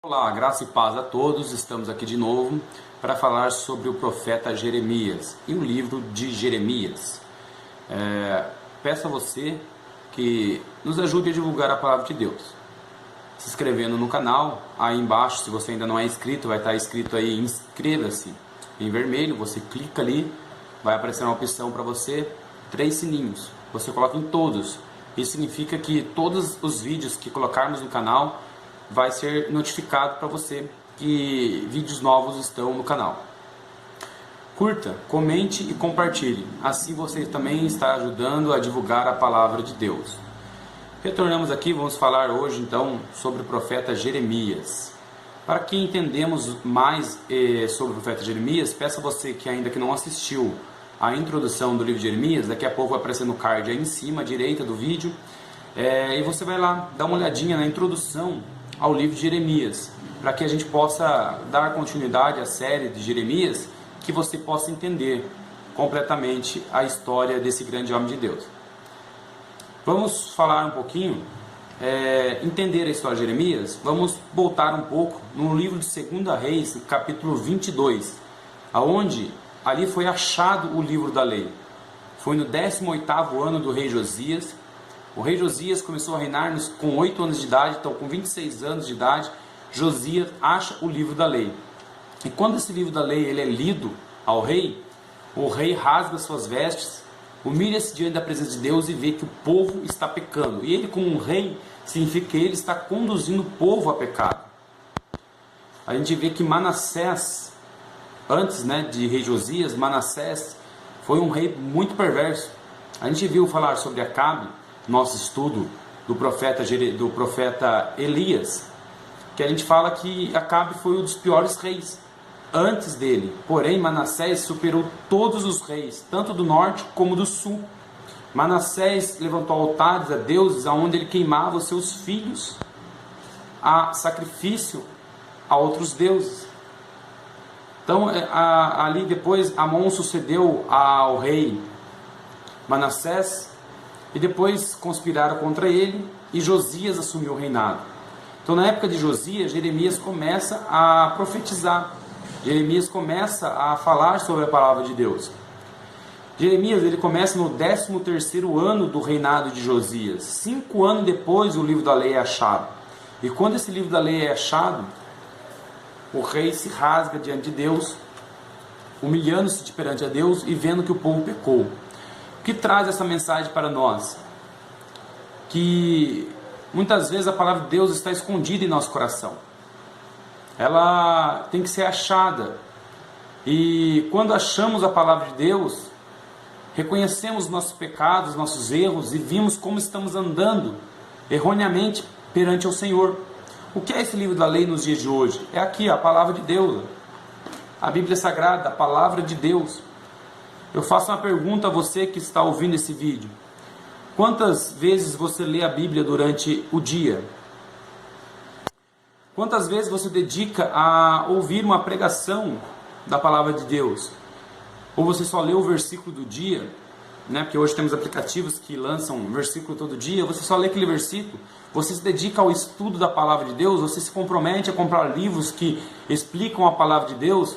Olá, graça e paz a todos. Estamos aqui de novo para falar sobre o profeta Jeremias e o livro de Jeremias. Peço a você que nos ajude a divulgar a palavra de Deus, se inscrevendo no canal. Aí embaixo, se você ainda não é inscrito, vai estar escrito aí inscreva-se em vermelho. Você clica ali, vai aparecer uma opção para você, 3 sininhos. Você coloca em todos. Isso significa que todos os vídeos que colocarmos no canal vai ser notificado para você que vídeos novos estão no canal. Curta, comente e compartilhe. Assim você também está ajudando a divulgar a palavra de Deus. Retornamos aqui, vamos falar hoje então sobre o profeta Jeremias. Para que entendamos mais sobre o profeta Jeremias, peço a você que ainda que não assistiu a introdução do livro de Jeremias, daqui a pouco vai aparecer no card aí em cima, à direita do vídeo, e você vai lá dar uma olhadinha na introdução ao livro de Jeremias, para que a gente possa dar continuidade à série de Jeremias, que você possa entender completamente a história desse grande homem de Deus. Vamos falar um pouquinho, entender a história de Jeremias. Vamos voltar um pouco no livro de 2 Reis, capítulo 22, aonde ali foi achado o livro da lei. Foi no 18º ano do rei Josias. O rei Josias começou a reinar com 8 anos de idade, então com 26 anos de idade, Josias acha o livro da lei. E quando esse livro da lei ele é lido ao rei, o rei rasga suas vestes, humilha-se diante da presença de Deus e vê que o povo está pecando. E ele, como um rei, significa que ele está conduzindo o povo a pecado. A gente vê que Manassés, antes de rei Josias, Manassés foi um rei muito perverso. A gente viu falar sobre Acabe, nosso estudo do profeta Elias, que a gente fala que Acabe foi um dos piores reis antes dele. Porém, Manassés superou todos os reis, tanto do norte como do sul. Manassés levantou altares a deuses, aonde ele queimava os seus filhos a sacrifício a outros deuses. Então, ali depois, Amon sucedeu ao rei Manassés, e depois conspiraram contra ele, e Josias assumiu o reinado. Então, na época de Josias, Jeremias começa a profetizar. Jeremias começa a falar sobre a palavra de Deus. Jeremias ele começa no 13º ano do reinado de Josias. 5 anos depois, o livro da lei é achado. E quando esse livro da lei é achado, o rei se rasga diante de Deus, humilhando-se perante a Deus e vendo que o povo pecou. O que traz essa mensagem para nós? Que muitas vezes a palavra de Deus está escondida em nosso coração. Ela tem que ser achada. E quando achamos a palavra de Deus, reconhecemos nossos pecados, nossos erros e vimos como estamos andando erroneamente perante o Senhor. O que é esse livro da lei nos dias de hoje? É aqui a palavra de Deus. A Bíblia Sagrada, a palavra de Deus. Eu faço uma pergunta a você que está ouvindo esse vídeo. Quantas vezes você lê a Bíblia durante o dia? Quantas vezes você dedica a ouvir uma pregação da palavra de Deus? Ou você só lê o versículo do dia, porque hoje temos aplicativos que lançam um versículo todo dia, você só lê aquele versículo? Você se dedica ao estudo da palavra de Deus? Você se compromete a comprar livros que explicam a palavra de Deus?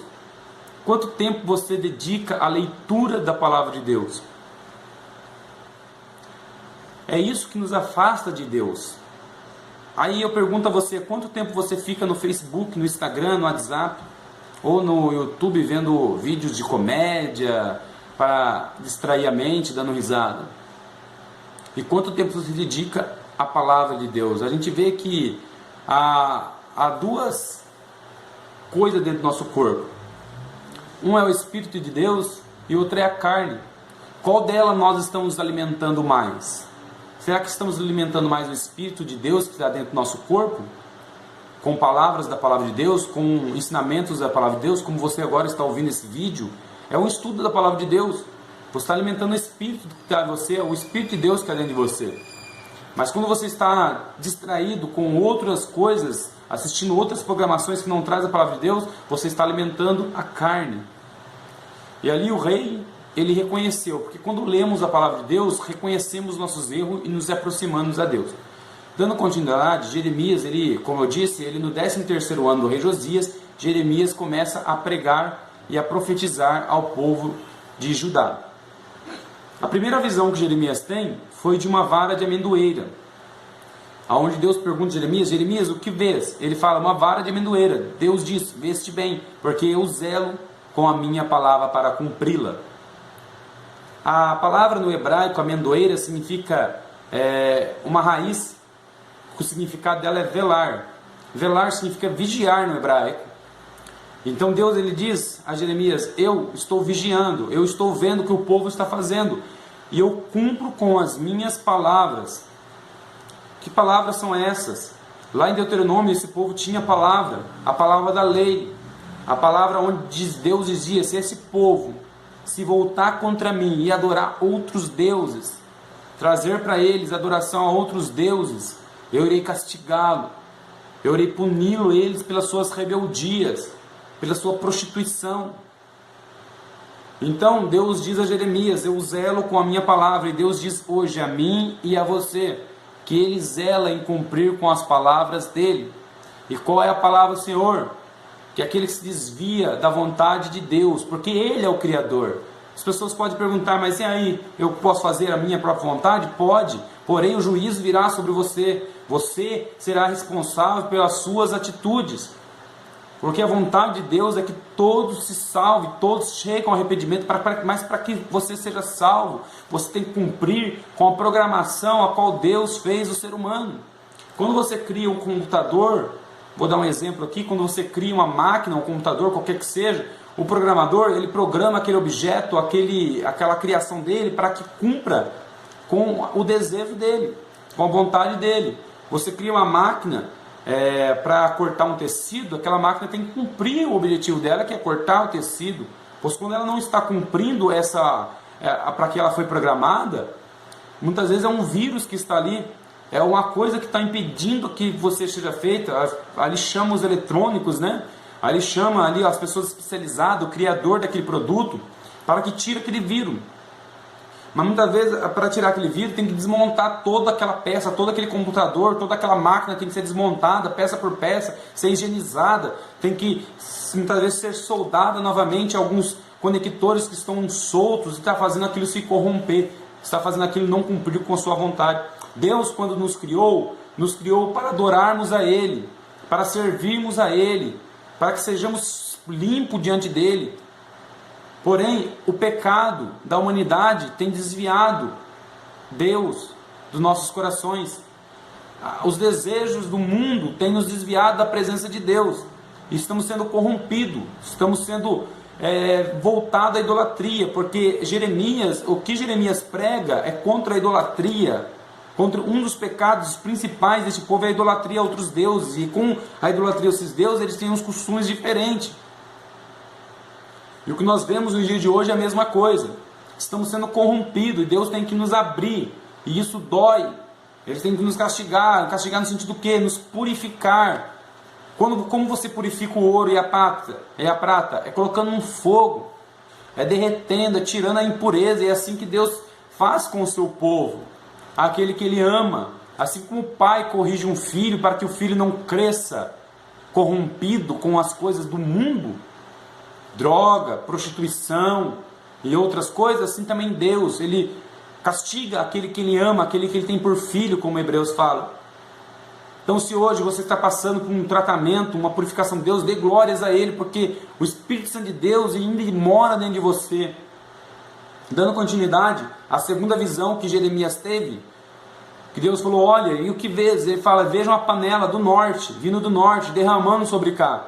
Quanto tempo você dedica à leitura da palavra de Deus? É isso que nos afasta de Deus. Aí eu pergunto a você, quanto tempo você fica no Facebook, no Instagram, no WhatsApp, ou no YouTube vendo vídeos de comédia, para distrair a mente, dando risada? E quanto tempo você dedica à palavra de Deus? A gente vê que há 2 coisas dentro do nosso corpo. Um é o Espírito de Deus e outro é a carne. Qual dela nós estamos alimentando mais? Será que estamos alimentando mais o Espírito de Deus que está dentro do nosso corpo? Com palavras da palavra de Deus, com ensinamentos da palavra de Deus, como você agora está ouvindo esse vídeo? É um estudo da palavra de Deus. Você está alimentando o Espírito que está em você, é o Espírito de Deus que está dentro de você. Mas quando você está distraído com outras coisas, assistindo outras programações que não trazem a palavra de Deus, você está alimentando a carne. E ali o rei, ele reconheceu, porque quando lemos a palavra de Deus, reconhecemos nossos erros e nos aproximamos a Deus. Dando continuidade, Jeremias, ele, como eu disse, ele no 13º ano do rei Josias, Jeremias começa a pregar e a profetizar ao povo de Judá. A primeira visão que Jeremias tem foi de uma vara de amendoeira, aonde Deus pergunta a Jeremias: Jeremias, o que vês? Ele fala: uma vara de amendoeira. Deus diz: vês-te bem, porque eu zelo com a minha palavra para cumpri-la. A palavra no hebraico, amendoeira, significa uma raiz, o significado dela é velar. Velar significa vigiar no hebraico. Então Deus, ele diz a Jeremias: eu estou vigiando, eu estou vendo o que o povo está fazendo, e eu cumpro com as minhas palavras. Que palavras são essas? Lá em Deuteronômio, esse povo tinha a palavra da lei, a palavra onde Deus dizia: se esse povo se voltar contra mim e adorar outros deuses, trazer para eles adoração a outros deuses, eu irei castigá-lo, eu irei puni-lo eles pelas suas rebeldias, pela sua prostituição. Então Deus diz a Jeremias: eu zelo com a minha palavra. E Deus diz hoje a mim e a você que ele zela em cumprir com as palavras dele. E qual é a palavra do Senhor? Que é aquele que se desvia da vontade de Deus, porque ele é o Criador. As pessoas podem perguntar: mas e aí, eu posso fazer a minha própria vontade? Pode, porém o juízo virá sobre você. Você será responsável pelas suas atitudes. Porque a vontade de Deus é que todos se salvem, todos cheguem ao arrependimento, mas para que você seja salvo, você tem que cumprir com a programação a qual Deus fez o ser humano. Quando você cria um computador, vou dar um exemplo aqui, quando você cria uma máquina, um computador, qualquer que seja, o programador, ele programa aquele objeto, aquela criação dele, para que cumpra com o desejo dele, com a vontade dele. Você cria uma máquina para cortar um tecido, aquela máquina tem que cumprir o objetivo dela, que é cortar o tecido. Pois quando ela não está cumprindo para que ela foi programada, muitas vezes é um vírus que está ali, é uma coisa que está impedindo que você seja feita. Ali chama os eletrônicos, né? Ali chama ali as pessoas especializadas, o criador daquele produto, para que tire aquele vírus. Mas muitas vezes, para tirar aquele vírus, tem que desmontar toda aquela peça, todo aquele computador, toda aquela máquina tem que ser desmontada, peça por peça, ser higienizada, tem que muitas vezes ser soldada novamente alguns conectores que estão soltos e está fazendo aquilo se corromper, está fazendo aquilo não cumprir com a sua vontade. Deus, quando nos criou para adorarmos a Ele, para servirmos a Ele, para que sejamos limpos diante dEle. Porém, o pecado da humanidade tem desviado Deus dos nossos corações. Os desejos do mundo têm nos desviado da presença de Deus. E estamos sendo corrompidos, estamos sendo voltados à idolatria, porque o que Jeremias prega é contra a idolatria. Contra um dos pecados principais desse povo é a idolatria a outros deuses. E com a idolatria a esses deuses, eles têm uns costumes diferentes. E o que nós vemos no dia de hoje é a mesma coisa. Estamos sendo corrompidos e Deus tem que nos abrir. E isso dói. Ele tem que nos castigar. Castigar no sentido do quê? Nos purificar. Como você purifica o ouro e a prata? É colocando um fogo. É derretendo, é tirando a impureza. E é assim que Deus faz com o seu povo. Aquele que Ele ama. Assim como o pai corrige um filho para que o filho não cresça corrompido com as coisas do mundo, droga, prostituição e outras coisas, assim também Deus, Ele castiga aquele que Ele ama, aquele que Ele tem por filho, como Hebreus fala. Então, se hoje você está passando por um tratamento, uma purificação de Deus, dê glórias a Ele, porque o Espírito Santo de Deus ainda mora dentro de você. Dando continuidade, a segunda visão que Jeremias teve, que Deus falou: olha, e o que vês? Ele fala: veja uma panela do norte, vindo do norte, derramando sobre cá.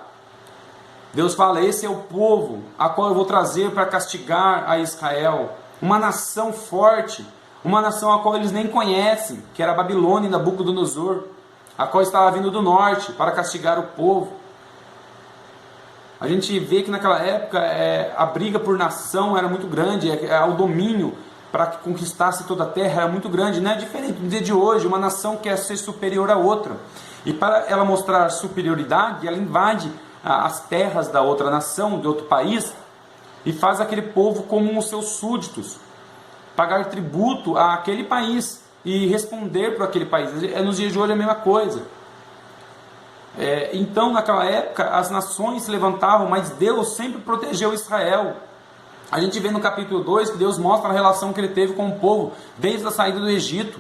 Deus fala: esse é o povo a qual eu vou trazer para castigar a Israel. Uma nação forte, uma nação a qual eles nem conhecem, que era a Babilônia e Nabucodonosor, a qual estava vindo do norte para castigar o povo. A gente vê que naquela época a briga por nação era muito grande, o domínio para que conquistasse toda a terra era muito grande. Não é diferente no dia de hoje, uma nação quer ser superior à outra. E para ela mostrar superioridade, ela invade as terras da outra nação, de outro país, e faz aquele povo como os seus súditos, pagar tributo àquele país. e responder para aquele país. Nos dias de hoje é a mesma coisa. Então, naquela época, as nações se levantavam, mas Deus sempre protegeu Israel. A gente vê no capítulo 2 que Deus mostra a relação que ele teve com o povo, desde a saída do Egito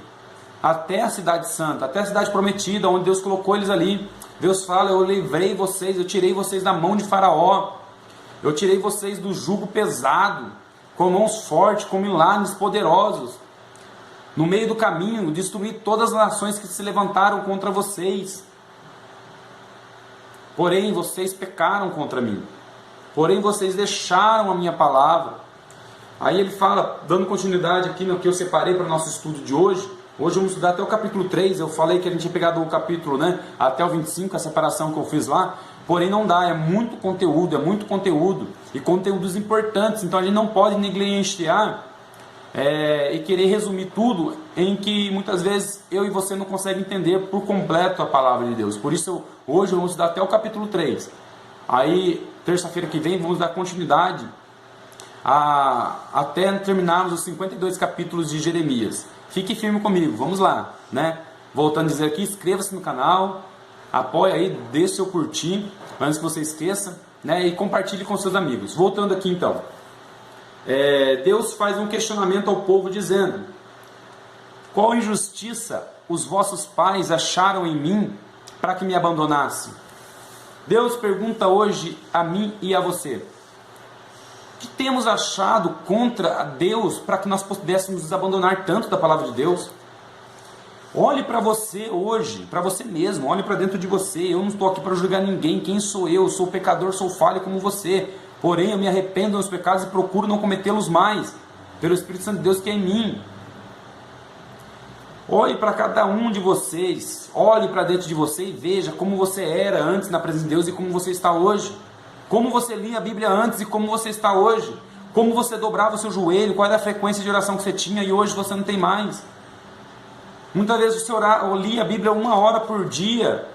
até a cidade santa, até a cidade prometida, onde Deus colocou eles ali. Deus fala: eu livrei vocês, eu tirei vocês da mão de Faraó, eu tirei vocês do jugo pesado, com mãos fortes, com milagres poderosos. No meio do caminho, destruí todas as nações que se levantaram contra vocês. Porém, vocês pecaram contra mim. Porém, vocês deixaram a minha palavra. Aí ele fala, dando continuidade aqui no que eu separei para o nosso estudo de hoje. Hoje vamos estudar até o capítulo 3. Eu falei que a gente tinha pegado o capítulo, até o 25, a separação que eu fiz lá. Porém, não dá, é muito conteúdo. E conteúdos importantes. Então, a gente não pode negligenciar e querer resumir tudo em que muitas vezes eu e você não conseguem entender por completo a palavra de Deus. Por isso, hoje vamos estudar até o capítulo 3. Aí, terça-feira que vem, vamos dar continuidade até terminarmos os 52 capítulos de Jeremias. Fique firme comigo, vamos lá, Voltando a dizer aqui, inscreva-se no canal, apoie aí, deixe seu curtir, antes que você esqueça, e compartilhe com seus amigos. Voltando aqui então, Deus faz um questionamento ao povo dizendo: qual injustiça os vossos pais acharam em mim para que me abandonasse? Deus pergunta hoje a mim e a você: o que temos achado contra Deus para que nós pudéssemos nos abandonar tanto da palavra de Deus? Olhe para você hoje, para você mesmo, olhe para dentro de você. Eu não estou aqui para julgar ninguém. Quem sou eu? Sou pecador, sou falho como você. Porém, eu me arrependo dos pecados e procuro não cometê-los mais, pelo Espírito Santo de Deus que é em mim. Olhe para cada um de vocês, olhe para dentro de você e veja como você era antes na presença de Deus e como você está hoje. Como você lia a Bíblia antes e como você está hoje. Como você dobrava o seu joelho, qual era a frequência de oração que você tinha e hoje você não tem mais. Muitas vezes você lia a Bíblia 1 hora por dia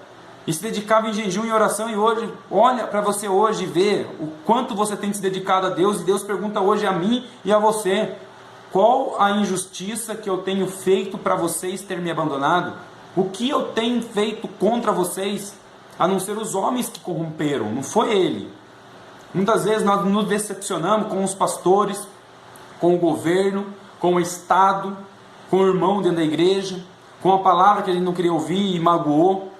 e se dedicava em jejum e oração, e hoje, olha para você hoje e vê o quanto você tem se dedicado a Deus, e Deus pergunta hoje a mim e a você: qual a injustiça que eu tenho feito para vocês terem me abandonado? O que eu tenho feito contra vocês, a não ser os homens que corromperam, não foi ele. Muitas vezes nós nos decepcionamos com os pastores, com o governo, com o Estado, com o irmão dentro da igreja, com a palavra que a gente não queria ouvir e magoou,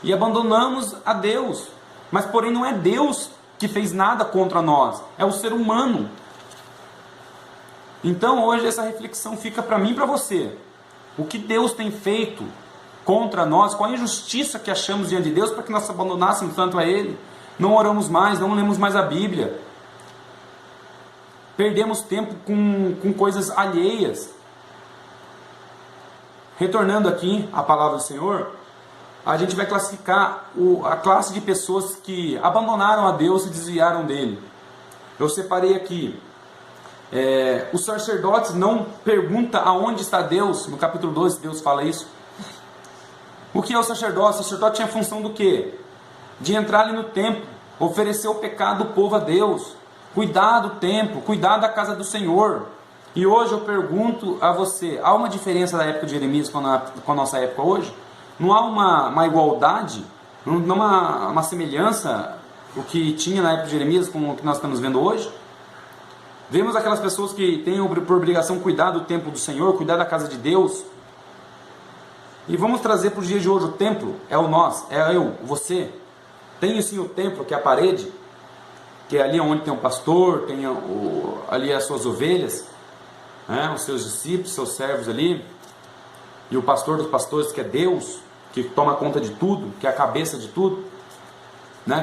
e abandonamos a Deus. Mas porém não é Deus que fez nada contra nós, é o ser humano. Então hoje essa reflexão fica para mim e para você. O que Deus tem feito contra nós, qual a injustiça que achamos diante de Deus para que nós abandonássemos tanto a Ele? Não oramos mais, não lemos mais a Bíblia, perdemos tempo com coisas alheias. Retornando aqui à palavra do Senhor, a gente vai classificar a classe de pessoas que abandonaram a Deus e desviaram dele. Eu separei aqui, os sacerdotes não perguntam aonde está Deus. No capítulo 12 Deus fala isso. O que é o sacerdote? O sacerdote tinha a função do quê? De entrar ali no templo, oferecer o pecado do povo a Deus, cuidar do templo, cuidar da casa do Senhor. E hoje eu pergunto a você, há uma diferença da época de Jeremias com a nossa época hoje? Não há uma igualdade, não há uma semelhança o que tinha na época de Jeremias com o que nós estamos vendo hoje? Vemos aquelas pessoas que têm por obrigação cuidar do templo do Senhor, cuidar da casa de Deus. E vamos trazer para os dias de hoje: o templo é o nós, é eu, você. Tem sim o templo, que é a parede, que é ali onde tem o pastor, tem ali as suas ovelhas, os seus discípulos, seus servos ali, e o pastor dos pastores, que é Deus, que toma conta de tudo, que é a cabeça de tudo,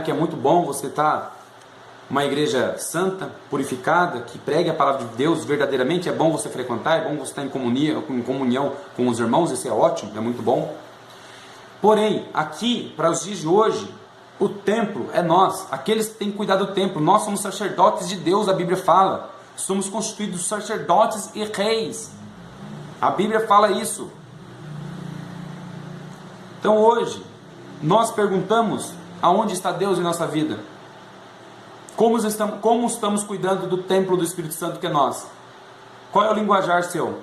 que é muito bom você estar uma igreja santa, purificada, que pregue a palavra de Deus verdadeiramente. É bom você frequentar, é bom você estar em comunhão com os irmãos, isso é ótimo, é muito bom. Porém, aqui, para os dias de hoje, o templo é nós, aqueles que têm que cuidar do templo. Nós somos sacerdotes de Deus, a Bíblia fala. Somos constituídos sacerdotes e reis. A Bíblia fala isso. Então hoje, nós perguntamos: aonde está Deus em nossa vida? Como estamos cuidando do templo do Espírito Santo que é nós? Qual é o linguajar seu?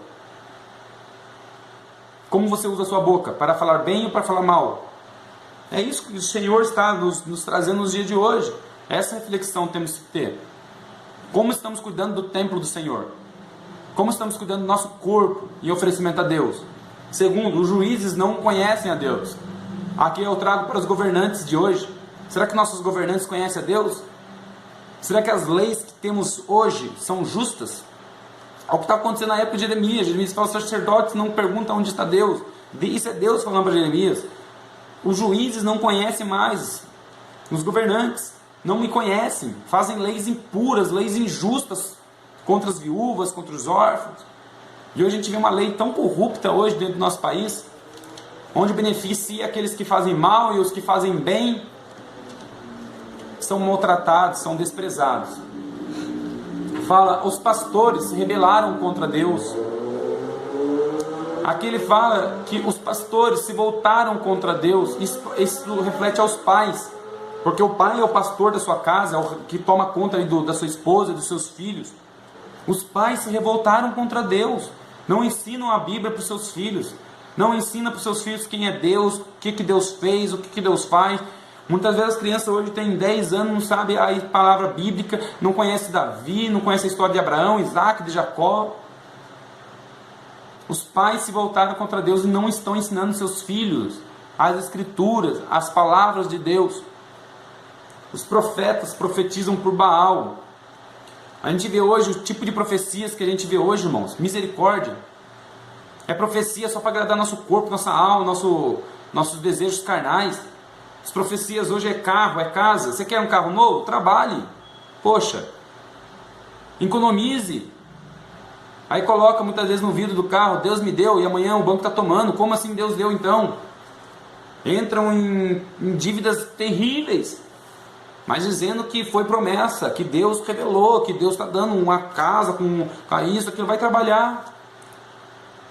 Como você usa a sua boca? Para falar bem ou para falar mal? É isso que o Senhor está nos trazendo nos dias de hoje. Essa reflexão temos que ter. Como estamos cuidando do templo do Senhor? Como estamos cuidando do nosso corpo em oferecimento a Deus? Segundo, os juízes não conhecem a Deus. Aqui eu trago para os governantes de hoje. Será que nossos governantes conhecem a Deus? Será que as leis que temos hoje são justas? É o que está acontecendo na época de Jeremias. Jeremias fala, os sacerdotes não perguntam onde está Deus. Isso é Deus falando para Jeremias. Os juízes não conhecem mais. Os governantes não me conhecem. Fazem leis impuras, leis injustas contra as viúvas, contra os órfãos. E hoje a gente vê uma lei tão corrupta hoje dentro do nosso país, onde beneficia aqueles que fazem mal e os que fazem bem são maltratados, são desprezados. Fala, os pastores se rebelaram contra Deus. Aqui ele fala que os pastores se voltaram contra Deus. Isso reflete aos pais, porque o pai é o pastor da sua casa, é o que toma conta da sua esposa, dos seus filhos. Os pais se revoltaram contra Deus, não ensinam a Bíblia para os seus filhos, não ensinam para os seus filhos quem é Deus, o que Deus fez, o que Deus faz. Muitas vezes as crianças hoje têm 10 anos, não sabem a palavra bíblica, não conhecem Davi, não conhecem a história de Abraão, Isaac, de Jacó. Os pais se voltaram contra Deus e não estão ensinando seus filhos as escrituras, as palavras de Deus. Os profetas profetizam por Baal. A gente vê hoje o tipo de profecias que a gente vê hoje, irmãos. Misericórdia. É profecia só para agradar nosso corpo, nossa alma, nossos desejos carnais. As profecias hoje é carro, é casa. Você quer um carro novo? Trabalhe. Poxa. Economize. Aí coloca muitas vezes no vidro do carro, Deus me deu e amanhã o banco está tomando. Como assim Deus deu então? Entram em dívidas terríveis. Mas dizendo que foi promessa, que Deus revelou, que Deus está dando uma casa com isso, aquilo, vai trabalhar.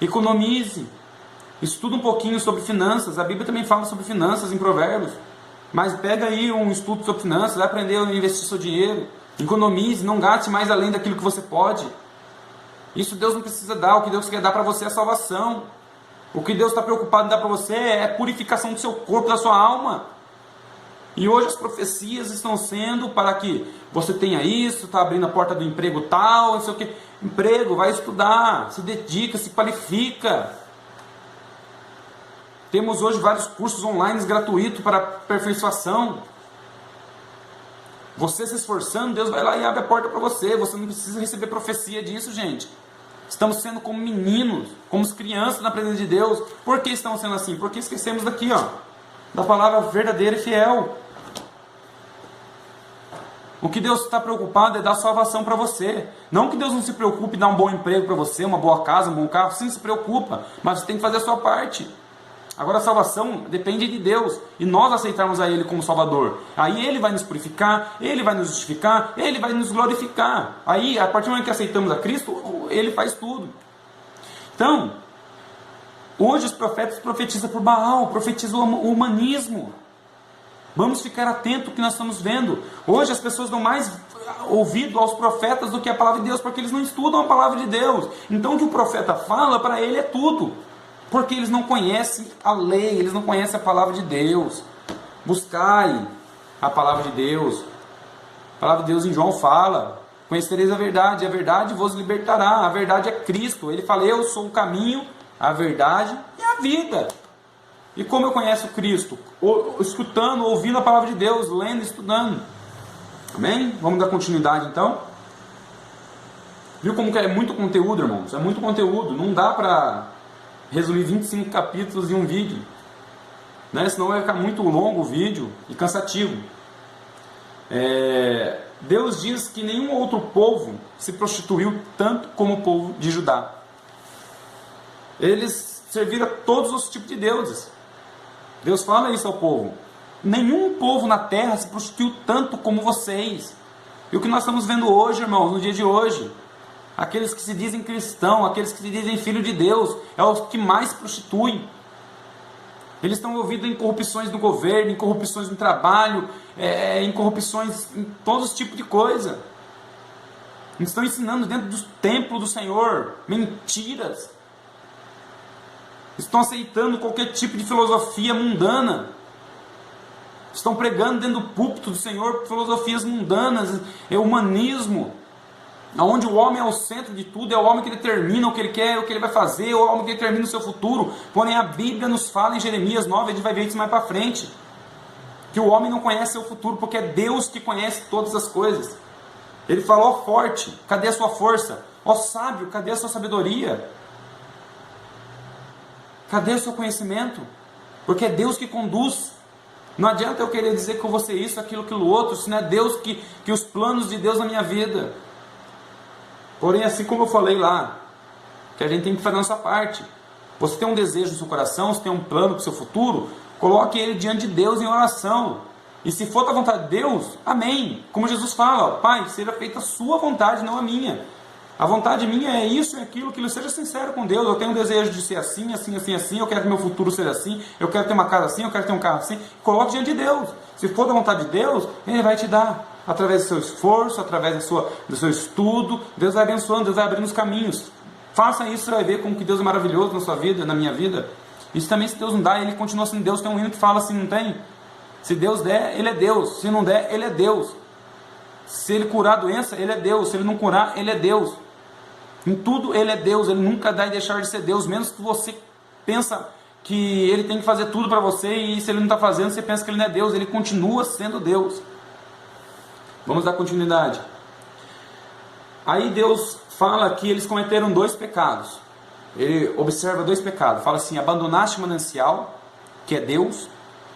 Economize. Estuda um pouquinho sobre finanças. A Bíblia também fala sobre finanças em Provérbios. Mas pega aí um estudo sobre finanças, vai aprender a investir seu dinheiro. Economize, não gaste mais além daquilo que você pode. Isso Deus não precisa dar. O que Deus quer dar para você é salvação. O que Deus está preocupado em dar para você é a purificação do seu corpo, da sua alma. E hoje as profecias estão sendo para que você tenha isso, está abrindo a porta do emprego tal, não sei o que. Emprego, vai estudar, se dedica, se qualifica. Temos hoje vários cursos online gratuitos para aperfeiçoação. Você se esforçando, Deus vai lá e abre a porta para você. Você não precisa receber profecia disso, gente. Estamos sendo como meninos, como crianças na presença de Deus. Por que estamos sendo assim? Porque esquecemos daqui, ó, da palavra verdadeira e fiel. O que Deus está preocupado é dar salvação para você. Não que Deus não se preocupe em dar um bom emprego para você, uma boa casa, um bom carro. Sim, se preocupa, mas você tem que fazer a sua parte. Agora a salvação depende de Deus, e nós aceitarmos a Ele como Salvador. Aí Ele vai nos purificar, Ele vai nos justificar, Ele vai nos glorificar. Aí, a partir do momento que aceitamos a Cristo, Ele faz tudo. Então, hoje os profetas profetizam por Baal, profetizam o humanismo. Vamos ficar atentos ao que nós estamos vendo. Hoje as pessoas dão mais ouvido aos profetas do que a palavra de Deus, porque eles não estudam a palavra de Deus. Então o que o profeta fala, para ele é tudo. Porque eles não conhecem a lei, eles não conhecem a palavra de Deus. Buscai a palavra de Deus. A palavra de Deus em João fala: conhecereis a verdade vos libertará. A verdade é Cristo. Ele fala: eu sou o caminho, a verdade e a vida. E como eu conheço Cristo? Escutando, ouvindo a palavra de Deus, lendo, estudando. Amém? Vamos dar continuidade então. Viu como que é muito conteúdo, irmãos? É muito conteúdo. Não dá para resumir 25 capítulos em um vídeo, né? Senão vai ficar muito longo o vídeo e cansativo. Deus diz que nenhum outro povo se prostituiu tanto como o povo de Judá. Eles serviram a todos os tipos de deuses. Deus fala isso ao povo: nenhum povo na terra se prostituiu tanto como vocês. E o que nós estamos vendo hoje, irmãos, no dia de hoje, aqueles que se dizem cristãos, aqueles que se dizem filho de Deus, é os que mais se prostituem. Eles estão envolvidos em corrupções no governo, em corrupções no trabalho, em corrupções em todos os tipos de coisa. Eles estão ensinando dentro do templo do Senhor mentiras. estão aceitando qualquer tipo de filosofia mundana, estão pregando dentro do púlpito do Senhor filosofias mundanas, é humanismo, onde o homem é o centro de tudo, é o homem que determina o que ele quer, o que ele vai fazer, é o homem que determina o seu futuro. Porém a Bíblia nos fala em Jeremias 9, a gente vai ver isso mais para frente, que o homem não conhece seu futuro, porque é Deus que conhece todas as coisas. Ele falou: ó forte, cadê a sua força? Ó sábio, cadê a sua sabedoria? Cadê o seu conhecimento? Porque é Deus que conduz. Não adianta eu querer dizer que eu vou ser isso, aquilo, aquilo outro, se não é Deus que os planos de Deus na minha vida. Porém, assim como eu falei lá, que a gente tem que fazer a nossa parte. Você tem um desejo no seu coração, você tem um plano para o seu futuro, coloque ele diante de Deus em oração. E se for da vontade de Deus, amém. Como Jesus fala: Pai, seja feita a sua vontade, não a minha. A vontade minha é isso e aquilo, seja sincero com Deus. Eu tenho um desejo de ser assim, assim, assim, assim. Eu quero que meu futuro seja assim. Eu quero ter uma casa assim, eu quero ter um carro assim. Coloque diante de Deus. Se for da vontade de Deus, Ele vai te dar. Através do seu esforço, através do seu estudo. Deus vai abençoando, Deus vai abrindo os caminhos. Faça isso, você vai ver como que Deus é maravilhoso na sua vida, na minha vida. Isso também, se Deus não dá, Ele continua sendo Deus. Tem um hino que fala assim, não tem? Se Deus der, Ele é Deus. Se não der, Ele é Deus. Se Ele curar a doença, Ele é Deus. Se Ele não curar, Ele é Deus. Em tudo Ele é Deus. Ele nunca dá e deixar de ser Deus. Menos que você pensa que Ele tem que fazer tudo para você, e se Ele não está fazendo, você pensa que Ele não é Deus. Ele continua sendo Deus. Vamos dar continuidade. Aí Deus fala que eles cometeram 2 pecados. Ele observa 2 pecados. Fala assim: abandonaste o manancial, que é Deus,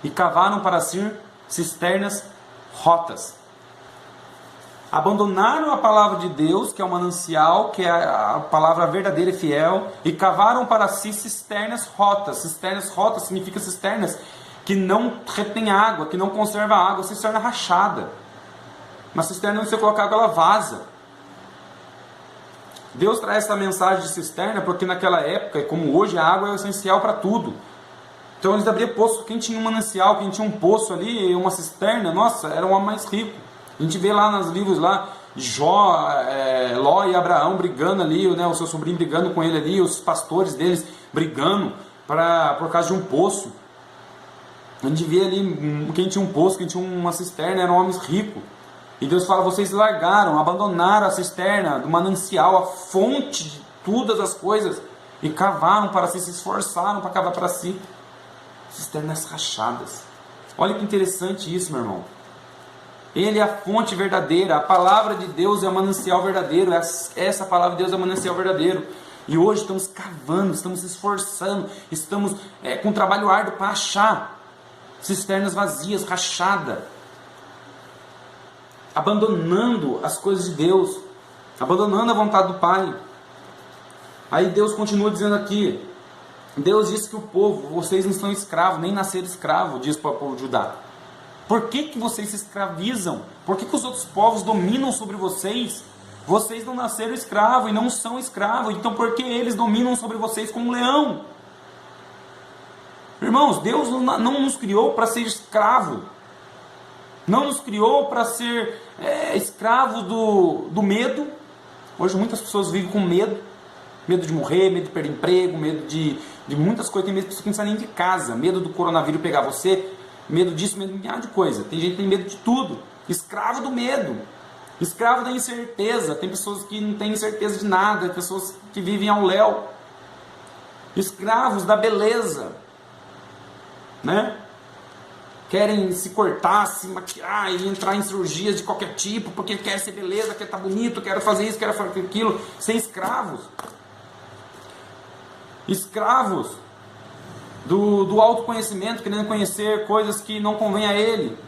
e cavaram para si cisternas rotas. Abandonaram a palavra de Deus, que é o manancial, que é a palavra verdadeira e fiel, e cavaram para si cisternas rotas. Cisternas rotas significa cisternas que não retém água, que não conserva água, cisterna rachada. Uma cisterna, onde você colocar água, ela vaza. Deus traz essa mensagem de cisterna porque naquela época, como hoje, a água é essencial para tudo. Então eles abriam poço. Quem tinha um manancial, quem tinha um poço ali, uma cisterna, nossa, era o homem mais rico. A gente vê lá nos livros lá, Jó, Ló e Abraão brigando ali, né, o seu sobrinho brigando com ele ali, os pastores deles brigando por causa de um poço. A gente vê ali, quem tinha um poço, quem tinha uma cisterna, eram homens ricos. E Deus fala: vocês largaram, abandonaram a cisterna do manancial, a fonte de todas as coisas, e cavaram para si, se esforçaram para cavar para si cisternas rachadas. Olha que interessante isso, meu irmão. Ele é a fonte verdadeira, a palavra de Deus é o manancial verdadeiro, essa palavra de Deus é o manancial verdadeiro. E hoje estamos cavando, estamos se esforçando, estamos com um trabalho árduo para achar cisternas vazias, rachadas, abandonando as coisas de Deus, abandonando a vontade do Pai. Aí Deus continua dizendo aqui: Deus disse que o povo, vocês não são escravos, nem nasceram escravos, diz para o povo de Judá. Por que vocês se escravizam? Por que os outros povos dominam sobre vocês? Vocês não nasceram escravos e não são escravos, então por que eles dominam sobre vocês como um leão? Irmãos, Deus não nos criou para ser escravo, não nos criou para ser escravo do medo. Hoje muitas pessoas vivem com medo de morrer, medo de perder emprego, medo de muitas coisas. Tem medo de você não sair nem de casa, medo do coronavírus pegar você, medo disso, medo de milhar de coisa. Tem gente que tem medo de tudo, escravo do medo, escravo da incerteza. Tem pessoas que não têm certeza de nada, pessoas que vivem ao léu, escravos da beleza, né? Querem se cortar, se maquiar e entrar em cirurgias de qualquer tipo, porque quer ser beleza, quer estar bonito, quer fazer isso, quer fazer aquilo. Ser escravos. Escravos do autoconhecimento, querendo conhecer coisas que não convém a ele.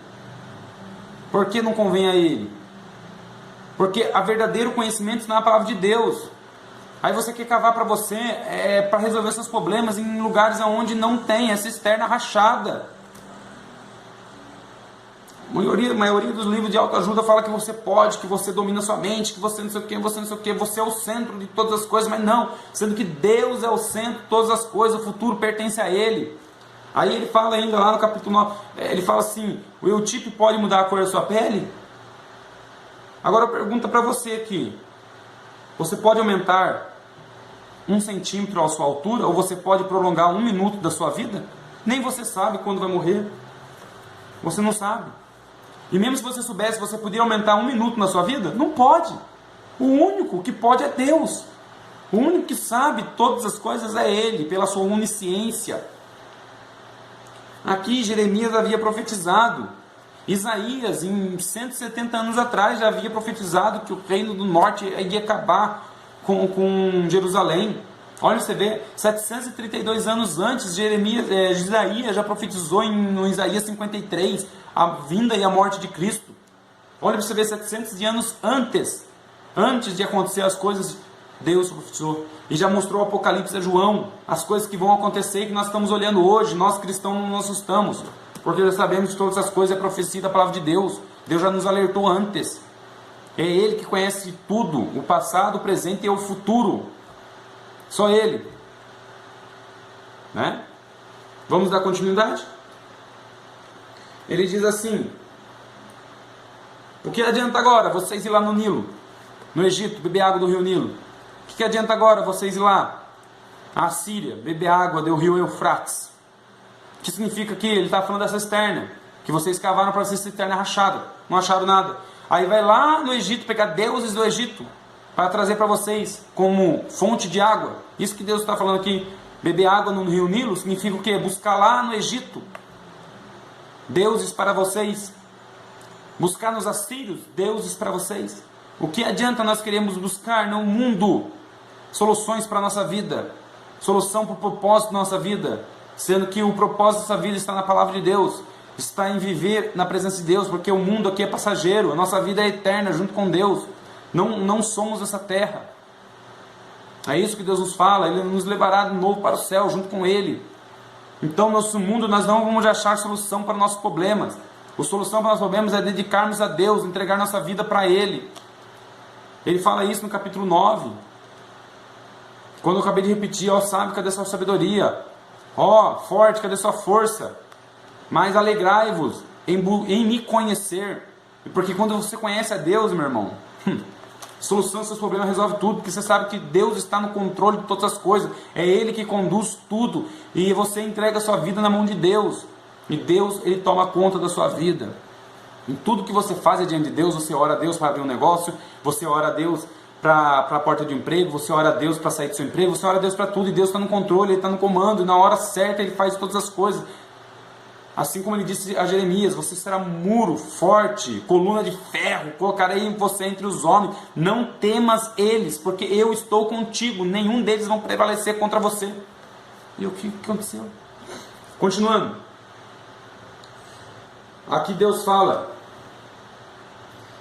Por que não convém a ele? Porque a verdadeiro conhecimento está na palavra de Deus. Aí você quer cavar para você para resolver seus problemas em lugares onde não tem, é cisterna rachada. A maioria dos livros de autoajuda fala que você pode, que você domina sua mente, que você não sei o que, você não sei o que, você é o centro de todas as coisas, mas não, sendo que Deus é o centro de todas as coisas, o futuro pertence a Ele. Aí ele fala ainda lá no capítulo 9, ele fala assim: o Eutipe pode mudar a cor da sua pele? Agora eu pergunto para você aqui: você pode aumentar 1 centímetro à sua altura, ou você pode prolongar 1 minuto da sua vida. Nem você sabe quando vai morrer. Você não sabe. E mesmo se você soubesse, você poderia aumentar 1 minuto na sua vida? Não pode. O único que pode é Deus. O único que sabe todas as coisas é Ele, pela sua onisciência. Aqui Jeremias havia profetizado. Isaías, em 170 anos atrás, já havia profetizado que o reino do norte ia acabar com Jerusalém. Olha, você vê, 732 anos antes, Isaías já profetizou em Isaías 53 a vinda e a morte de Cristo. Olha para você ver, 700 anos antes de acontecer as coisas, Deus profetizou. E já mostrou o Apocalipse a João, as coisas que vão acontecer e que nós estamos olhando hoje. Nós cristãos não nos assustamos, porque já sabemos que todas as coisas é profecia da palavra de Deus. Deus já nos alertou antes. É Ele que conhece tudo, o passado, o presente e o futuro. Só Ele. Né? Vamos dar continuidade? Ele diz assim: o que adianta agora vocês ir lá no Nilo, no Egito, beber água do rio Nilo? O que adianta agora vocês ir lá à Síria, beber água do rio Eufrates? O que significa que ele está falando dessa cisterna, que vocês cavaram para essa cisterna rachada, não acharam nada. Aí vai lá no Egito pegar deuses do Egito para trazer para vocês como fonte de água. Isso que Deus está falando aqui, beber água no rio Nilo, significa o quê? Buscar lá no Egito deuses para vocês. Buscar nos assírios deuses para vocês. O que adianta nós queremos buscar no mundo soluções para a nossa vida, solução para o propósito da nossa vida, sendo que o propósito dessa vida está na palavra de Deus, está em viver na presença de Deus, porque o mundo aqui é passageiro, a nossa vida é eterna junto com Deus. Não somos essa terra. É isso que Deus nos fala. Ele nos levará de novo para o céu junto com Ele. Então, nosso mundo, nós não vamos achar solução para nossos problemas. A solução para nossos problemas é dedicarmos a Deus, entregar nossa vida para Ele. Ele fala isso no capítulo 9. Quando eu acabei de repetir: ó sábio, cadê sua sabedoria? Ó forte, cadê sua força? Mas alegrai-vos em me conhecer. Porque quando você conhece a Deus, meu irmão, solução dos seus problemas resolve tudo, porque você sabe que Deus está no controle de todas as coisas, é Ele que conduz tudo, e você entrega a sua vida na mão de Deus, e Deus, Ele toma conta da sua vida. Em tudo que você faz diante de Deus, você ora a Deus para abrir um negócio, você ora a Deus para a porta de um emprego, você ora a Deus para sair do seu emprego, você ora a Deus para tudo, e Deus está no controle, Ele está no comando, e na hora certa Ele faz todas as coisas. Assim como Ele disse a Jeremias: você será muro forte, coluna de ferro, colocarei você entre os homens, não temas eles, porque eu estou contigo, nenhum deles vão prevalecer contra você. E o que aconteceu? Continuando, aqui Deus fala: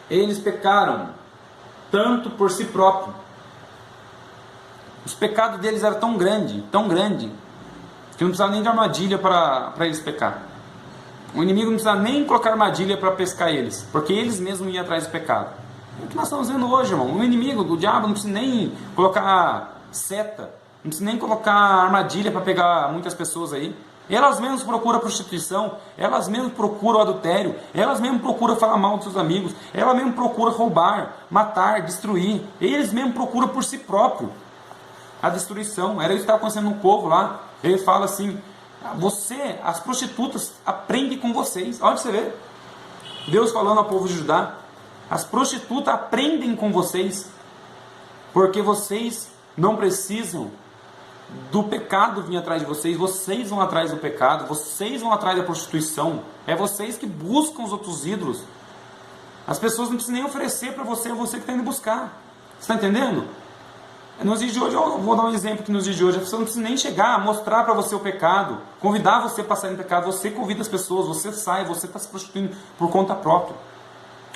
eles pecaram tanto por si próprio. Os pecados deles eram tão grande, que não precisava nem de armadilha para eles pecar. O inimigo não precisa nem colocar armadilha para pescar eles, porque eles mesmos iam atrás do pecado. É o que nós estamos vendo hoje, irmão. O inimigo, o diabo, não precisa nem colocar seta, não precisa nem colocar armadilha para pegar muitas pessoas aí. Elas mesmas procuram prostituição, elas mesmas procuram adultério, elas mesmas procuram falar mal dos seus amigos, elas mesmas procuram roubar, matar, destruir. Eles mesmos procuram por si próprio a destruição. Era isso que estava acontecendo no povo lá. Ele fala assim: as prostitutas aprendem com vocês. Olha você ver, Deus falando ao povo de Judá: as prostitutas aprendem com vocês, porque vocês não precisam do pecado vir atrás de vocês, vocês vão atrás do pecado, vocês vão atrás da prostituição, é vocês que buscam os outros ídolos. As pessoas não precisam nem oferecer para você, é você que está indo buscar. Você está entendendo? Nos dias de hoje, eu vou dar um exemplo que nos dias de hoje, a pessoa não precisa nem chegar a mostrar para você o pecado, convidar você para sair do pecado, você convida as pessoas, você sai, você está se prostituindo por conta própria.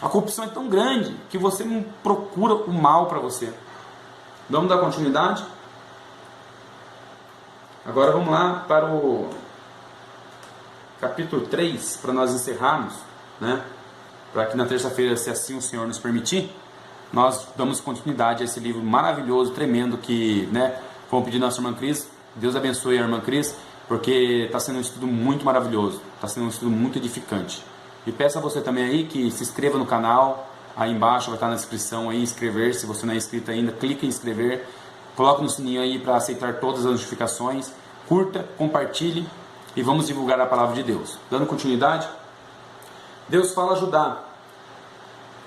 A corrupção é tão grande que você não procura o mal para você. Vamos dar continuidade? Agora vamos lá para o capítulo 3, para nós encerrarmos, né? Para que na terça-feira, se assim o Senhor nos permitir, nós damos continuidade a esse livro maravilhoso, tremendo, que, né, vamos pedir à nossa irmã Cris. Deus abençoe a irmã Cris, porque está sendo um estudo muito maravilhoso, está sendo um estudo muito edificante. E peço a você também aí que se inscreva no canal, aí embaixo vai estar na descrição aí, inscrever, se você não é inscrito ainda, clique em inscrever, Coloque no sininho aí para aceitar todas as notificações. Curta, compartilhe e vamos divulgar a palavra de Deus. Dando continuidade, Deus fala a Judá.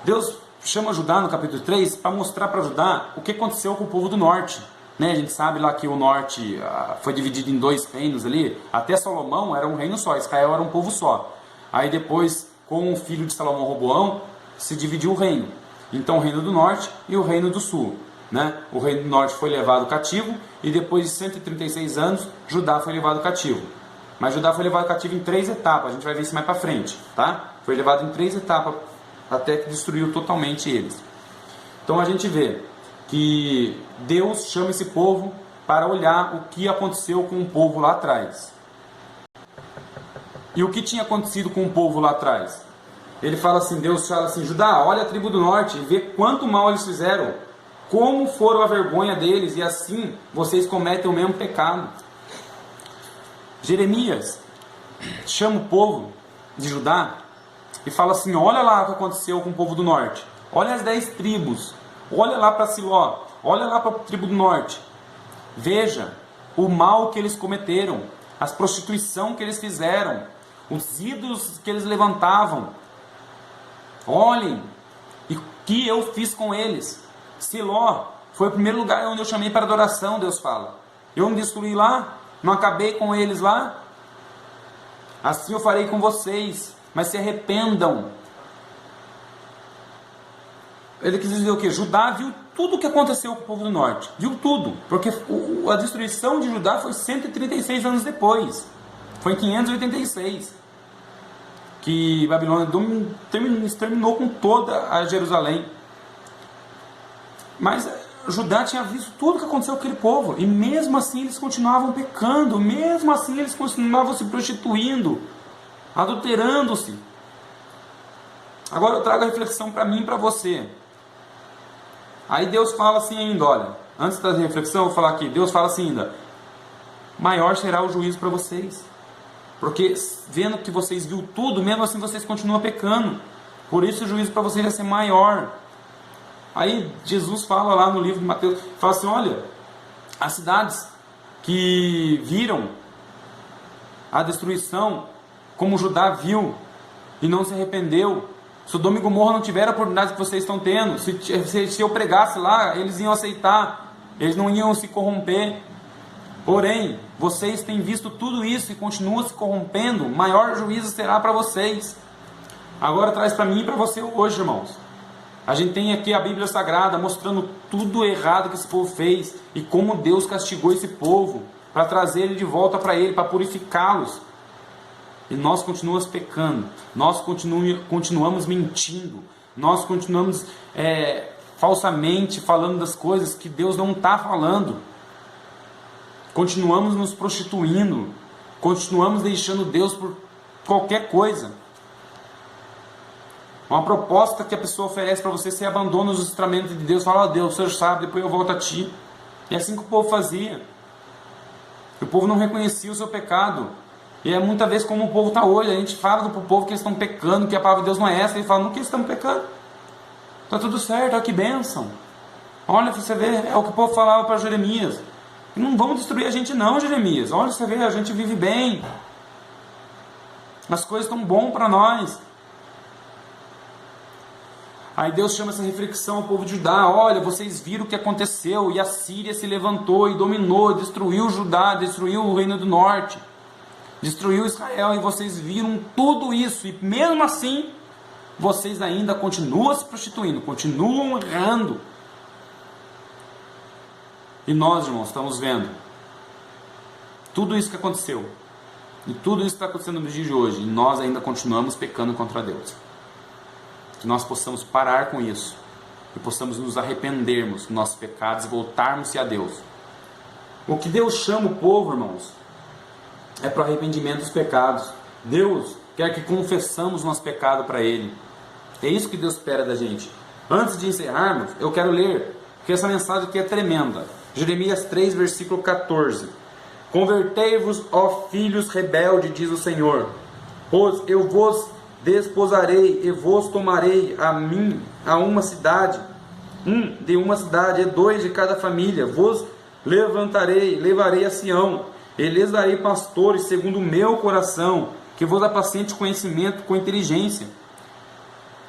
Deus chama Judá no capítulo 3 para mostrar para Judá o que aconteceu com o povo do norte. A gente sabe lá que o norte foi dividido em 2 reinos ali. Até Salomão era um reino só, Israel era um povo só. Aí depois, com o filho de Salomão, Roboão, se dividiu o reino. Então o reino do norte e o reino do sul. O reino do norte foi levado cativo e depois de 136 anos, Judá foi levado cativo. Mas Judá foi levado cativo em 3 etapas, a gente vai ver isso mais para frente. Foi levado em 3 etapas até que destruiu totalmente eles. Então a gente vê que Deus chama esse povo para olhar o que aconteceu com o povo lá atrás. E o que tinha acontecido com o povo lá atrás? Ele fala assim, Deus fala assim, Judá, olha a tribo do norte e vê quanto mal eles fizeram, como foram a vergonha deles, e assim vocês cometem o mesmo pecado. Jeremias chama o povo de Judá e fala assim, olha lá o que aconteceu com o povo do norte, olha as 10 tribos, olha lá para Siló, olha lá para a tribo do norte, veja o mal que eles cometeram, as prostituição que eles fizeram, os ídolos que eles levantavam, olhem e o que eu fiz com eles. Siló foi o primeiro lugar onde eu chamei para adoração, Deus fala, eu não destruí lá, não acabei com eles lá, assim eu farei com vocês, mas se arrependam. Ele quis dizer o que? Judá viu tudo o que aconteceu com o povo do norte. Viu tudo. Porque a destruição de Judá foi 136 anos depois. Foi em 586. Que Babilônia terminou com toda a Jerusalém. Mas Judá tinha visto tudo o que aconteceu com aquele povo. E mesmo assim eles continuavam pecando. Mesmo assim eles continuavam se prostituindo. Adulterando-se. Agora eu trago a reflexão para mim e para você. Aí Deus fala assim ainda, olha, antes da reflexão eu vou falar aqui, Deus fala assim ainda, maior será o juízo para vocês, porque vendo que vocês viu tudo, mesmo assim vocês continuam pecando, por isso o juízo para vocês vai ser maior. Aí Jesus fala lá no livro de Mateus, fala assim, olha, as cidades que viram a destruição, como Judá viu e não se arrependeu, Sodoma e Gomorra não tiveram a oportunidade que vocês estão tendo. Se eu pregasse lá, eles iam aceitar, eles não iam se corromper. Porém, vocês têm visto tudo isso e continuam se corrompendo, maior juízo será para vocês. Agora traz para mim e para você hoje, irmãos. A gente tem aqui a Bíblia Sagrada mostrando tudo errado que esse povo fez e como Deus castigou esse povo para trazer ele de volta para ele, para purificá-los. E nós continuamos pecando, nós continuamos mentindo, nós continuamos falsamente falando das coisas que Deus não está falando. Continuamos nos prostituindo, continuamos deixando Deus por qualquer coisa. Uma proposta que a pessoa oferece para você, você abandona os instrumentos de Deus, fala, Deus, o Senhor sabe, depois eu volto a Ti. É assim que o povo fazia. O povo não reconhecia o seu pecado. E é muitas vezes como o povo está hoje, a gente fala para o povo que eles estão pecando, que a palavra de Deus não é essa, e fala, no que eles estão pecando? Está tudo certo, olha que bênção. Olha, você vê, é o que o povo falava para Jeremias. Não vamos destruir a gente não, Jeremias. Olha, você vê, a gente vive bem. As coisas estão bom para nós. Aí Deus chama essa reflexão ao povo de Judá. Olha, vocês viram o que aconteceu, e a Síria se levantou e dominou, destruiu Judá, destruiu o reino do norte. Destruiu Israel, e vocês viram tudo isso, e mesmo assim, vocês ainda continuam se prostituindo, continuam errando. E nós, irmãos, estamos vendo tudo isso que aconteceu, e tudo isso que está acontecendo no dia de hoje, e nós ainda continuamos pecando contra Deus. Que nós possamos parar com isso, e possamos nos arrependermos dos nossos pecados e voltarmos a Deus. O que Deus chama o povo, irmãos, é para o arrependimento dos pecados. Deus quer que confessamos nosso pecado para Ele. É isso que Deus espera da gente. Antes de encerrarmos, eu quero ler, porque essa mensagem aqui é tremenda. Jeremias 3, versículo 14. Convertei-vos, ó filhos rebeldes, diz o Senhor, pois eu vos desposarei e vos tomarei a mim a uma cidade, de uma cidade, e 2 de cada família, vos levarei a Sião, e lhes darei pastores segundo o meu coração, que vos apacente conhecimento com inteligência.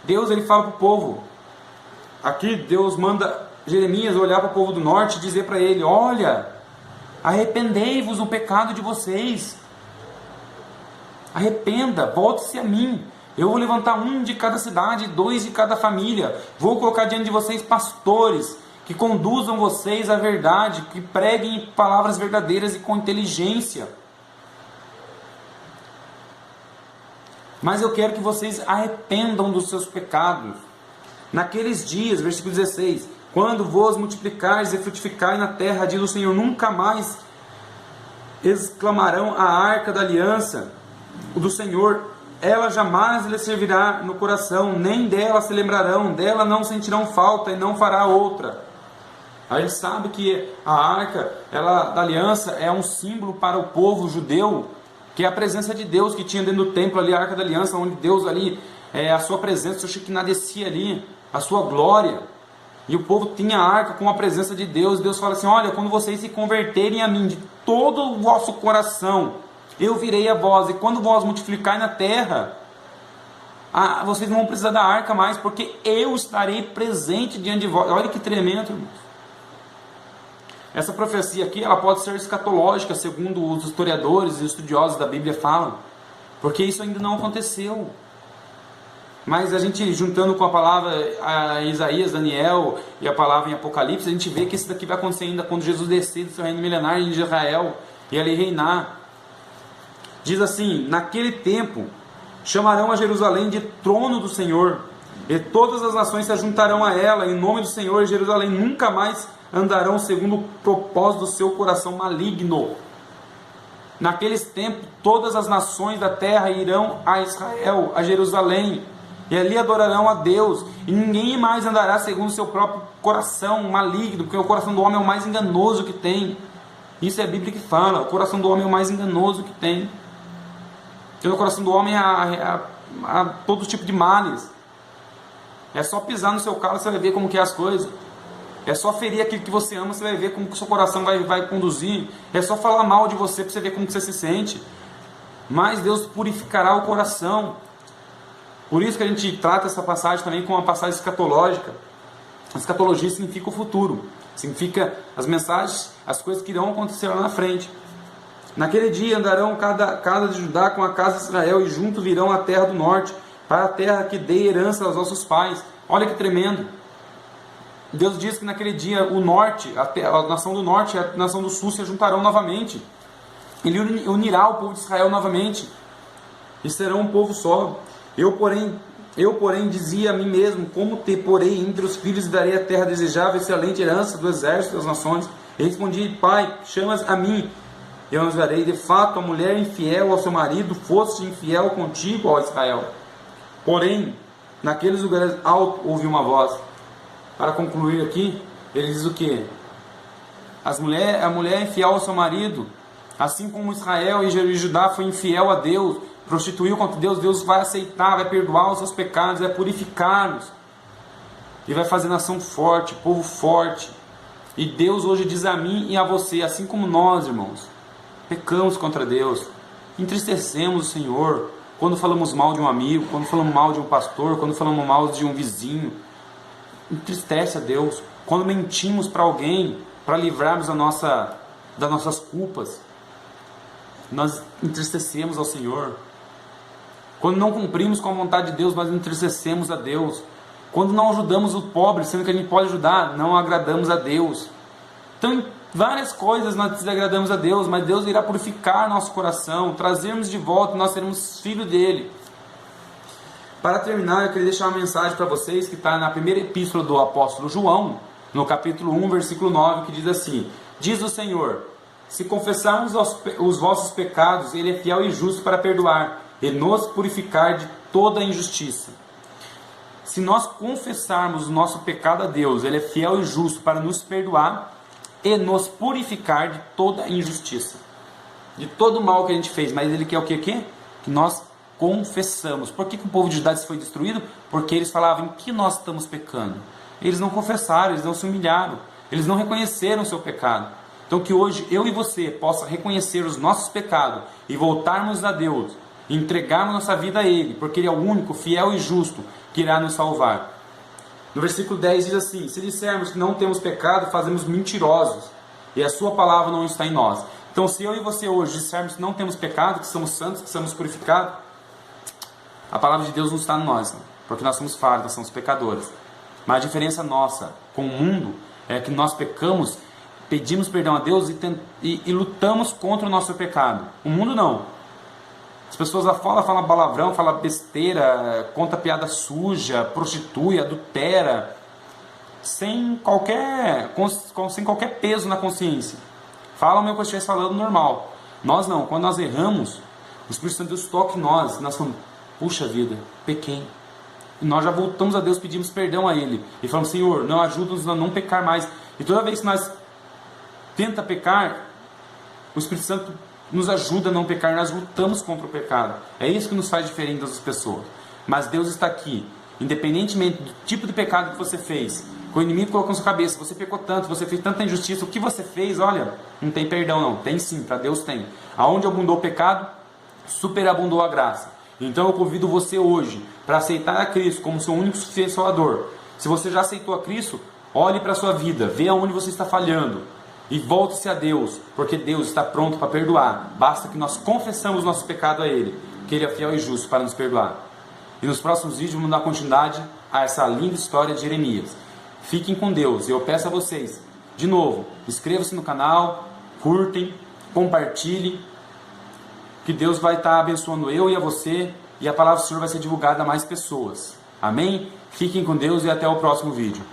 Deus, ele fala para o povo. Aqui Deus manda Jeremias olhar para o povo do norte e dizer para ele: olha, arrependei-vos do pecado de vocês. Arrependa, volte-se a mim. Eu vou levantar 1 de cada cidade, 2 de cada família. Vou colocar diante de vocês pastores que conduzam vocês à verdade, que preguem palavras verdadeiras e com inteligência. Mas eu quero que vocês arrependam dos seus pecados. Naqueles dias, versículo 16, quando vos multiplicares e frutificares na terra, diz o Senhor, nunca mais exclamarão a arca da aliança do Senhor, ela jamais lhes servirá no coração, nem dela se lembrarão, dela não sentirão falta e não fará outra. A gente sabe que a arca da aliança é um símbolo para o povo judeu, que é a presença de Deus que tinha dentro do templo ali, a arca da aliança, onde Deus ali, a sua presença, o seu Shekinah descia ali, a sua glória. E o povo tinha a arca com a presença de Deus. Deus fala assim: olha, quando vocês se converterem a mim de todo o vosso coração, eu virei a vós, e quando vós multiplicar na terra, vocês não vão precisar da arca mais, porque eu estarei presente diante de vós. Olha que tremendo, irmãos. Essa profecia aqui, ela pode ser escatológica, segundo os historiadores e estudiosos da Bíblia falam, porque isso ainda não aconteceu. Mas a gente, juntando com a palavra a Isaías, Daniel e a palavra em Apocalipse, a gente vê que isso daqui vai acontecer ainda quando Jesus descer do seu reino milenar em Israel e ali reinar. Diz assim: naquele tempo chamarão a Jerusalém de trono do Senhor, e todas as nações se ajuntarão a ela, em nome do Senhor, e Jerusalém nunca mais andarão segundo o propósito do seu coração maligno. Naqueles tempos, todas as nações da terra irão a Israel, a Jerusalém, e ali adorarão a Deus, e ninguém mais andará segundo o seu próprio coração maligno, porque o coração do homem é o mais enganoso que tem. Isso é a Bíblia que fala, o coração do homem é o mais enganoso que tem. No coração do homem há todo tipo de males. É só pisar no seu calo, você vai ver como que é as coisas. É só ferir aquilo que você ama, você vai ver como que o seu coração vai conduzir. É só falar mal de você para você ver como que você se sente. Mas Deus purificará o coração. Por isso que a gente trata essa passagem também como uma passagem escatológica. A escatologia significa o futuro. Significa as mensagens, as coisas que irão acontecer lá na frente. Naquele dia andarão cada casa de Judá com a casa de Israel, e junto virão a terra do norte, para a terra que dei herança aos nossos pais. Olha que tremendo. Deus diz que naquele dia o norte, a nação do norte e a nação do sul se juntarão novamente. Ele unirá o povo de Israel novamente, e serão um povo só. Eu, porém, dizia a mim mesmo: como te porei entre os filhos e darei a terra desejável, excelente herança do exército das nações. E respondi: Pai, chamas a mim, eu nos darei. De fato, a mulher infiel ao seu marido fosse infiel contigo, ó Israel. Porém, naqueles lugares altos ouvi uma voz. Para concluir aqui, ele diz o que? A mulher infiel ao seu marido, assim como Israel e Judá foi infiel a Deus, prostituiu contra Deus, Deus vai aceitar, vai perdoar os seus pecados, vai purificá-los, e vai fazer nação forte, povo forte. E Deus hoje diz a mim e a você, assim como nós, irmãos, pecamos contra Deus, entristecemos o Senhor, quando falamos mal de um amigo, quando falamos mal de um pastor, quando falamos mal de um vizinho, entristece a Deus. Quando mentimos para alguém, para livrarmos das nossas culpas, nós entristecemos ao Senhor. Quando não cumprimos com a vontade de Deus, nós entristecemos a Deus. Quando não ajudamos o pobre, sendo que a gente pode ajudar, não agradamos a Deus. Então, em várias coisas nós desagradamos a Deus, mas Deus irá purificar nosso coração, trazermos de volta, nós seremos filhos dele. Para terminar, eu queria deixar uma mensagem para vocês que está na primeira epístola do apóstolo João, no capítulo 1, versículo 9, que diz assim: diz o Senhor: se confessarmos os vossos pecados, Ele é fiel e justo para perdoar e nos purificar de toda injustiça. Se nós confessarmos o nosso pecado a Deus, Ele é fiel e justo para nos perdoar e nos purificar de toda injustiça, de todo o mal que a gente fez. Mas Ele quer o quê? Que nós confessamos. Por que o povo de Judá foi destruído? Porque eles falavam: em que nós estamos pecando? Eles não confessaram, eles não se humilharam, eles não reconheceram o seu pecado. Então que hoje eu e você possa reconhecer os nossos pecados e voltarmos a Deus, e entregarmos nossa vida a Ele, porque Ele é o único, fiel e justo que irá nos salvar. No versículo 10 diz assim: se dissermos que não temos pecado, fazemos mentirosos, e a sua palavra não está em nós. Então se eu e você hoje dissermos que não temos pecado, que somos santos, que somos purificados, a palavra de Deus não está em nós, porque nós somos falhos, nós somos pecadores. Mas a diferença nossa com o mundo é que nós pecamos, pedimos perdão a Deus e lutamos contra o nosso pecado. O mundo não. As pessoas lá fora falam palavrão, falam besteira, conta piada suja, prostitui, adultera, sem qualquer peso na consciência. Falam mesmo que eu estivesse falando normal. Nós não. Quando nós erramos, o Espírito Santo de Deus toca em nós. Nós falamos, puxa vida, pequei. E nós já voltamos a Deus, pedimos perdão a Ele. E falamos, Senhor, não ajuda-nos a não pecar mais. E toda vez que nós tenta pecar, o Espírito Santo nos ajuda a não pecar. Nós lutamos contra o pecado. É isso que nos faz diferente das pessoas. Mas Deus está aqui. Independentemente do tipo de pecado que você fez, que o inimigo colocou na sua cabeça, você pecou tanto, você fez tanta injustiça, o que você fez, olha, não tem perdão não. Tem sim, para Deus tem. Aonde abundou o pecado, superabundou a graça. Então eu convido você hoje para aceitar a Cristo como seu único e suficiente Salvador. Se você já aceitou a Cristo, olhe para a sua vida, veja onde você está falhando e volte-se a Deus, porque Deus está pronto para perdoar. Basta que nós confessamos nosso pecado a Ele, que Ele é fiel e justo para nos perdoar. E nos próximos vídeos vamos dar continuidade a essa linda história de Jeremias. Fiquem com Deus. Eu peço a vocês, de novo, inscrevam-se no canal, curtem, compartilhem, que Deus vai estar abençoando eu e a você, e a palavra do Senhor vai ser divulgada a mais pessoas. Amém? Fiquem com Deus e até o próximo vídeo.